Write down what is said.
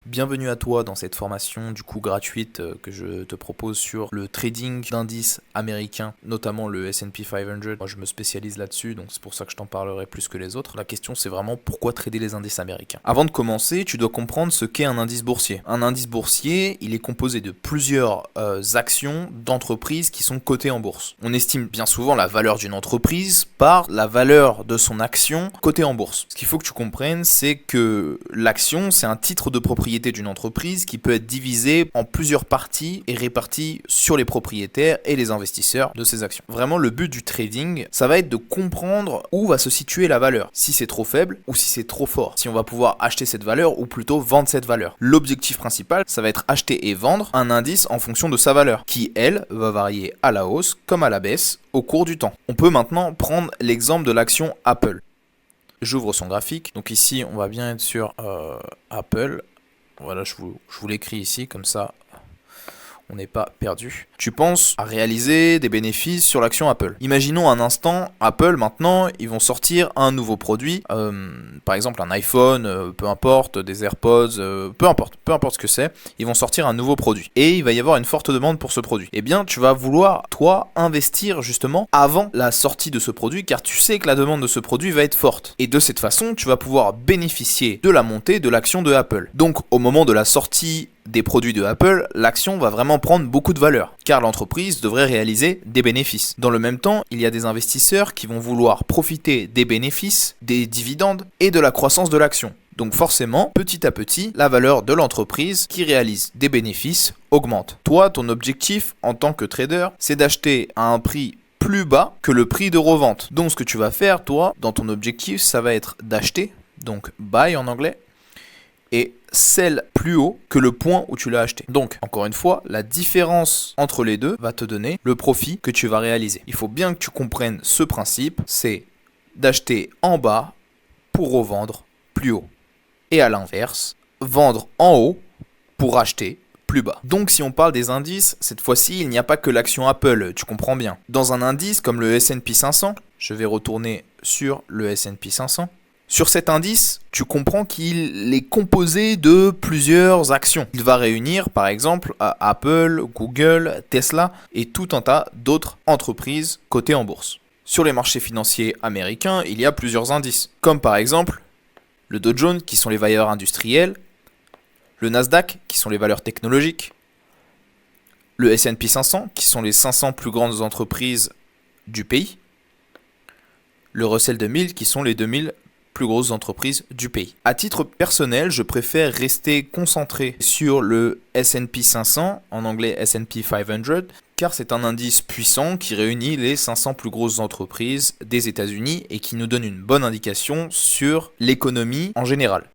Bienvenue à toi dans cette formation du coup gratuite que je te propose sur le trading d'indices américains, notamment le S&P 500. Moi je me spécialise là-dessus, donc c'est pour ça que je t'en parlerai plus que les autres. La question c'est vraiment pourquoi trader les indices américains. Avant de commencer, tu dois comprendre ce qu'est un indice boursier. Un indice boursier, il est composé de plusieurs actions d'entreprises qui sont cotées en bourse. On estime bien souvent la valeur d'une entreprise par la valeur de son action cotée en bourse. Ce qu'il faut que tu comprennes, c'est que l'action, c'est un titre de propriété d'une entreprise qui peut être divisée en plusieurs parties et répartie sur les propriétaires et les investisseurs de ces actions. Vraiment, le but du trading, ça va être de comprendre où va se situer la valeur, si c'est trop faible ou si c'est trop fort, si on va pouvoir acheter cette valeur ou plutôt vendre cette valeur. L'objectif principal, ça va être acheter et vendre un indice en fonction de sa valeur, qui elle va varier à la hausse comme à la baisse au cours du temps. On peut maintenant prendre l'exemple de l'action Apple. J'ouvre son graphique, donc ici on va bien être sur Apple. Voilà, je vous l'écris ici, comme ça, on n'est pas perdu. Tu penses à réaliser des bénéfices sur l'action Apple. Imaginons un instant, Apple, maintenant, ils vont sortir un nouveau produit, par exemple un iPhone, peu importe, des AirPods, peu importe ce que c'est, ils vont sortir un nouveau produit. Et il va y avoir une forte demande pour ce produit. Eh bien, tu vas vouloir, toi, investir justement avant la sortie de ce produit, car tu sais que la demande de ce produit va être forte. Et de cette façon, tu vas pouvoir bénéficier de la montée de l'action de Apple. Donc, au moment de la sortie des produits de Apple, l'action va vraiment prendre beaucoup de valeur, car l'entreprise devrait réaliser des bénéfices. Dans le même temps, il y a des investisseurs qui vont vouloir profiter des bénéfices, des dividendes et de la croissance de l'action. Donc forcément, petit à petit, la valeur de l'entreprise qui réalise des bénéfices augmente. Toi, ton objectif en tant que trader, c'est d'acheter à un prix plus bas que le prix de revente. Donc ce que tu vas faire, toi, dans ton objectif, ça va être d'acheter, donc buy en anglais, et sell plus haut que le point où tu l'as acheté. Donc, encore une fois, la différence entre les deux va te donner le profit que tu vas réaliser. Il faut bien que tu comprennes ce principe, c'est d'acheter en bas pour revendre plus haut. Et à l'inverse, vendre en haut pour acheter plus bas. Donc si on parle des indices, cette fois-ci, il n'y a pas que l'action Apple, tu comprends bien. Dans un indice comme le S&P 500, je vais retourner sur le S&P 500. Sur cet indice, tu comprends qu'il est composé de plusieurs actions. Il va réunir par exemple Apple, Google, Tesla et tout un tas d'autres entreprises cotées en bourse. Sur les marchés financiers américains, il y a plusieurs indices, comme par exemple le Dow Jones qui sont les valeurs industrielles, le Nasdaq qui sont les valeurs technologiques, le S&P 500 qui sont les 500 plus grandes entreprises du pays, le Russell 2000 qui sont les 2000 plus grosses entreprises du pays. À titre personnel, je préfère rester concentré sur le S&P 500, en anglais S&P 500, car c'est un indice puissant qui réunit les 500 plus grosses entreprises des États-Unis et qui nous donne une bonne indication sur l'économie en général.